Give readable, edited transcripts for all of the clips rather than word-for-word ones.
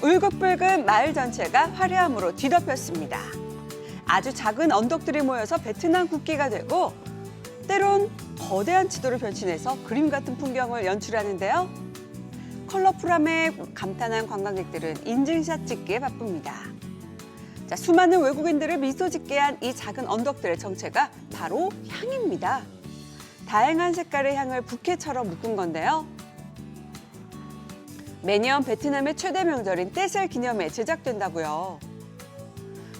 울긋불긋 마을 전체가 화려함으로 뒤덮였습니다. 아주 작은 언덕들이 모여서 베트남 국기가 되고 때론 거대한 지도를 변신해서 그림 같은 풍경을 연출하는데요. 컬러풀함에 감탄한 관광객들은 인증샷 찍기에 바쁩니다. 자, 수많은 외국인들을 미소 짓게 한 이 작은 언덕들의 정체가 바로 향입니다. 다양한 색깔의 향을 부케처럼 묶은 건데요. 매년 베트남의 최대 명절인 떼셀 기념에 제작된다고요.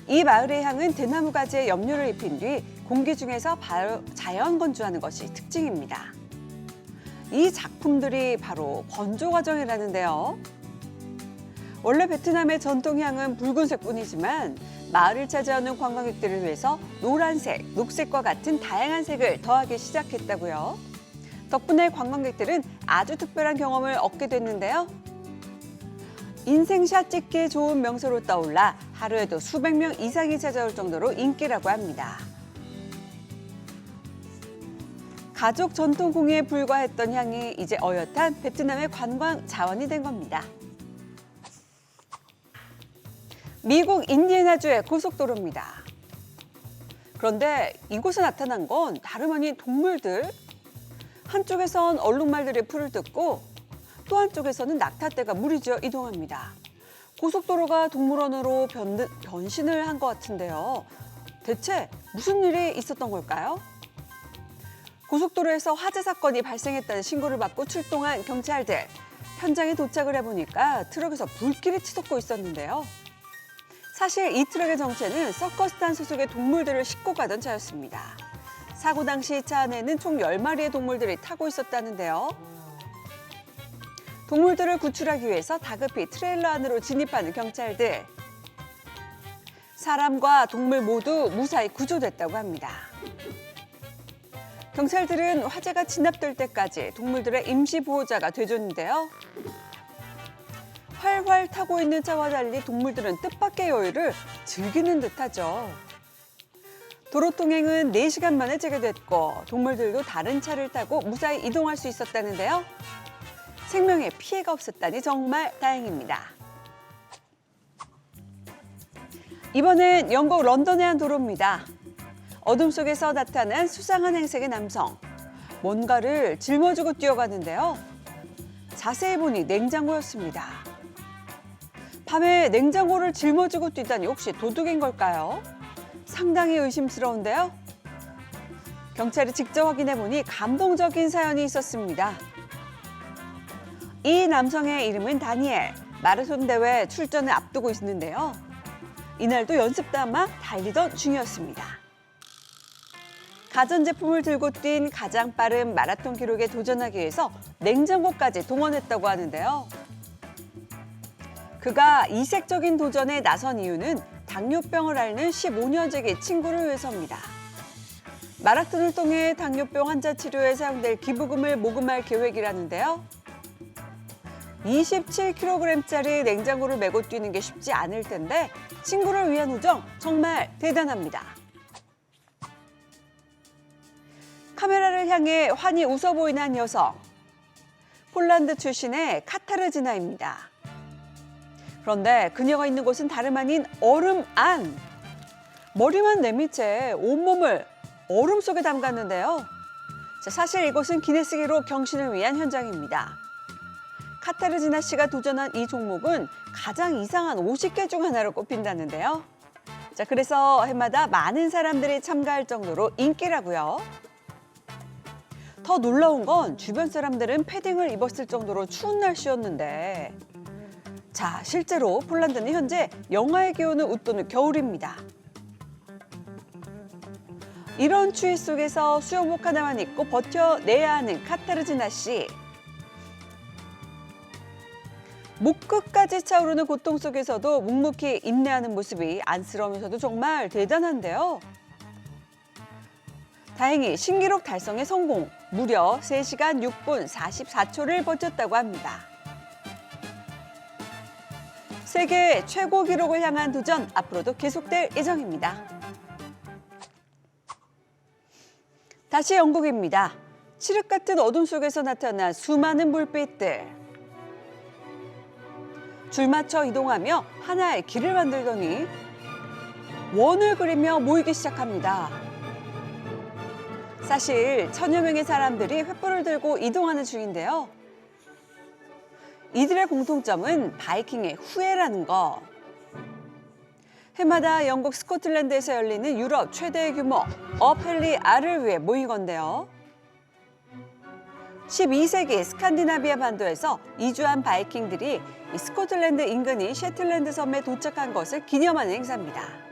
이 마을의 향은 대나무 가지에 염료를 입힌 뒤 공기 중에서 바로 자연 건조하는 것이 특징입니다. 이 작품들이 바로 건조 과정이라는데요. 원래 베트남의 전통향은 붉은색뿐이지만 마을을 찾아오는 관광객들을 위해서 노란색, 녹색과 같은 다양한 색을 더하기 시작했다고요. 덕분에 관광객들은 아주 특별한 경험을 얻게 됐는데요. 인생샷 찍기에 좋은 명소로 떠올라 하루에도 수백 명 이상이 찾아올 정도로 인기라고 합니다. 가족 전통 공예에 불과했던 향이 이제 어엿한 베트남의 관광 자원이 된 겁니다. 미국 인디애나주의 고속도로입니다. 그런데 이곳에 나타난 건 다름 아닌 동물들. 한쪽에선 얼룩말들이 풀을 뜯고 또 한쪽에서는 낙타떼가 무리지어 이동합니다. 고속도로가 동물원으로 변신을 한 것 같은데요. 대체 무슨 일이 있었던 걸까요? 고속도로에서 화재 사건이 발생했다는 신고를 받고 출동한 경찰들. 현장에 도착을 해보니까 트럭에서 불길이 치솟고 있었는데요. 사실 이 트럭의 정체는 서커스단 소속의 동물들을 싣고 가던 차였습니다. 사고 당시 차 안에는 총 10마리의 동물들이 타고 있었다는데요. 동물들을 구출하기 위해서 다급히 트레일러 안으로 진입하는 경찰들. 사람과 동물 모두 무사히 구조됐다고 합니다. 경찰들은 화재가 진압될 때까지 동물들의 임시 보호자가 돼줬는데요. 활활 타고 있는 차와 달리 동물들은 뜻밖의 여유를 즐기는 듯하죠. 도로 통행은 4시간 만에 재개됐고 동물들도 다른 차를 타고 무사히 이동할 수 있었다는데요. 생명에 피해가 없었다니 정말 다행입니다. 이번엔 영국 런던의 한 도로입니다. 어둠 속에서 나타난 수상한 행색의 남성. 뭔가를 짊어지고 뛰어가는데요. 자세히 보니 냉장고였습니다. 밤에 냉장고를 짊어지고 뛰다니 혹시 도둑인 걸까요? 상당히 의심스러운데요. 경찰이 직접 확인해 보니 감동적인 사연이 있었습니다. 이 남성의 이름은 다니엘. 마라톤 대회 출전을 앞두고 있는데요. 이날도 연습 삼아 달리던 중이었습니다. 가전제품을 들고 뛴 가장 빠른 마라톤 기록에 도전하기 위해서 냉장고까지 동원했다고 하는데요. 그가 이색적인 도전에 나선 이유는 당뇨병을 앓는 15년지기 친구를 위해서입니다. 마라톤을 통해 당뇨병 환자 치료에 사용될 기부금을 모금할 계획이라는데요. 27kg짜리 냉장고를 메고 뛰는 게 쉽지 않을 텐데 친구를 위한 우정 정말 대단합니다. 카메라를 향해 환히 웃어 보이는 한 여성. 폴란드 출신의 카타르지나입니다. 그런데 그녀가 있는 곳은 다름 아닌 얼음 안. 머리만 내민 채 온몸을 얼음 속에 담갔는데요. 사실 이곳은 기네스 기록 경신을 위한 현장입니다. 카타르지나 씨가 도전한 이 종목은 가장 이상한 50개 중 하나로 꼽힌다는데요. 그래서 해마다 많은 사람들이 참가할 정도로 인기라고요. 더 놀라운 건 주변 사람들은 패딩을 입었을 정도로 추운 날씨였는데 실제로 폴란드는 현재 영하의 기온을 웃도는 겨울입니다. 이런 추위 속에서 수영복 하나만 입고 버텨내야 하는 카타르지나 씨. 목 끝까지 차오르는 고통 속에서도 묵묵히 인내하는 모습이 안쓰러우면서도 정말 대단한데요. 다행히 신기록 달성에 성공, 무려 3시간 6분 44초를 버텼다고 합니다. 세계 최고 기록을 향한 도전 앞으로도 계속될 예정입니다. 다시 영국입니다. 칠흑 같은 어둠 속에서 나타난 수많은 불빛들. 줄 맞춰 이동하며 하나의 길을 만들더니 원을 그리며 모이기 시작합니다. 사실 천여 명의 사람들이 횃불을 들고 이동하는 중인데요. 이들의 공통점은 바이킹의 후예라는 것. 해마다 영국 스코틀랜드에서 열리는 유럽 최대 규모 어펠리 알을 위해 모인 건데요. 12세기 스칸디나비아 반도에서 이주한 바이킹들이 스코틀랜드 인근인 셰틀랜드 섬에 도착한 것을 기념하는 행사입니다.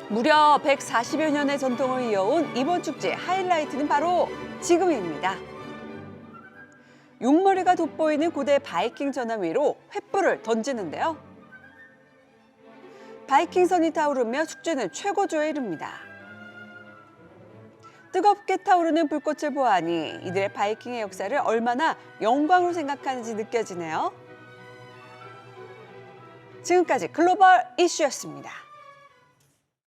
무려 140여 년의 전통을 이어온 이번 축제의 하이라이트는 바로 지금입니다. 용머리가 돋보이는 고대 바이킹 전함 위로 횃불을 던지는데요. 바이킹선이 타오르며 축제는 최고조에 이릅니다. 뜨겁게 타오르는 불꽃을 보아하니 이들의 바이킹의 역사를 얼마나 영광으로 생각하는지 느껴지네요. 지금까지 글로벌 이슈였습니다.